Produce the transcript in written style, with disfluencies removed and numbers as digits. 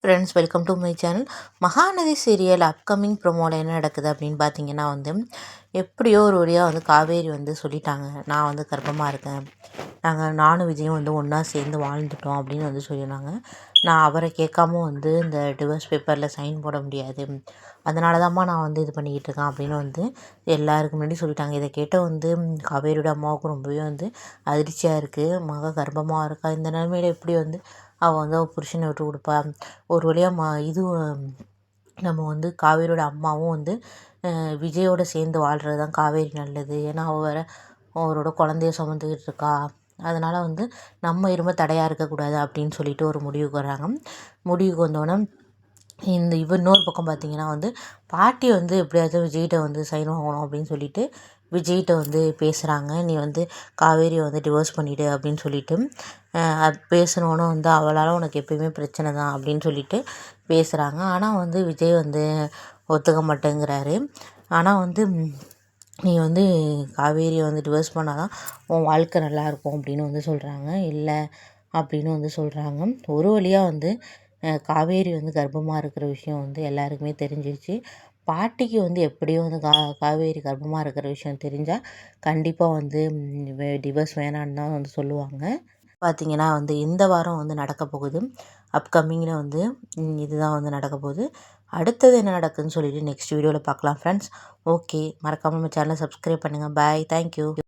Friends, welcome to my channel. Mahanadi serial upcoming ப்ரோமோவில் என்ன நடக்குது அப்படின்னு பார்த்தீங்கன்னா எப்படியோ ஒரு வழியாக காவேரி சொல்லிட்டாங்க, நான் கர்ப்பமாக இருக்கேன், நானும் விஜயும் ஒன்றா சேர்ந்து வாழ்ந்துட்டோம் அப்படின்னு சொல்லியிருந்தாங்க. நான் அவரை கேட்காம இந்த டிவோர்ஸ் பேப்பரில் சைன் போட முடியாது, அதனால தான்மா நான் இது பண்ணிக்கிட்டு இருக்கேன் அப்படின்னு எல்லாருக்கு முன்னாடி சொல்லிட்டாங்க. இதை கேட்ட காவேரியோட அம்மாவுக்கும் ரொம்பவே அதிர்ச்சியாக இருக்குது. மக கர்ப்பமாக இருக்கா, இந்த நிலைமையில எப்படி அவள் அவள் புருஷனை விட்டு கொடுப்பா. ஒரு வழியாக நம்ம காவேரியோட அம்மாவும் விஜயோட சேர்ந்து வாழ்கிறது தான் காவேரி நல்லது. ஏன்னா அவள் வேற அவரோட குழந்தைய சுமந்துக்கிட்டு இருக்கா, அதனால் நம்ம இரும்ப தடையாக இருக்கக்கூடாது அப்படின்னு சொல்லிட்டு ஒரு முடிவுக்கு வர்றாங்க. முடிவுக்கு வந்தோடனே இன்னொரு பக்கம் பார்த்தீங்கன்னா பாட்டி எப்படியாச்சும் விஜய்கிட்ட சைன் வாங்கணும் அப்படின்னு சொல்லிட்டு விஜய்கிட்ட பேசுகிறாங்க. நீ காவேரியை டிவோர்ஸ் பண்ணிவிடு அப்படின்னு சொல்லிட்டு அது பேசணுன்னு அவளால் உனக்கு எப்பயுமே பிரச்சனை தான் அப்படின்னு சொல்லிட்டு பேசுகிறாங்க. ஆனால் விஜய் ஒத்துக்க மாட்டேங்கிறாரு. ஆனால் நீ காவேரியை டிவோர்ஸ் பண்ணால் தான் உன் வாழ்க்கை நல்லாயிருக்கும் அப்படின்னு சொல்கிறாங்க. இல்லை அப்படின்னு சொல்கிறாங்க. ஒரு வழியாக காவேரி கார்ப்பமாக இருக்கிற விஷயம் எல்லாருக்குமே தெரிஞ்சிருச்சு. பாட்டிக்கு எப்படியோ காவேரி கர்ப்பமாக இருக்கிற விஷயம் தெரிஞ்சால் கண்டிப்பாக டிவோர்ஸ் வேணான்னு தான் சொல்லுவாங்க. பார்த்திங்கன்னா இந்த வாரம் நடக்க போகுது. அப்கமிங்கில் இதுதான் நடக்க போகுது. அடுத்தது என்ன நடக்குதுன்னு சொல்லிட்டு நெக்ஸ்ட் வீடியோவில் பார்க்கலாம் ஃப்ரெண்ட்ஸ். ஓகே, மறக்காமல் நம்ம சேனலை சப்ஸ்கிரைப் பண்ணுங்கள். பாய், தேங்க்யூ.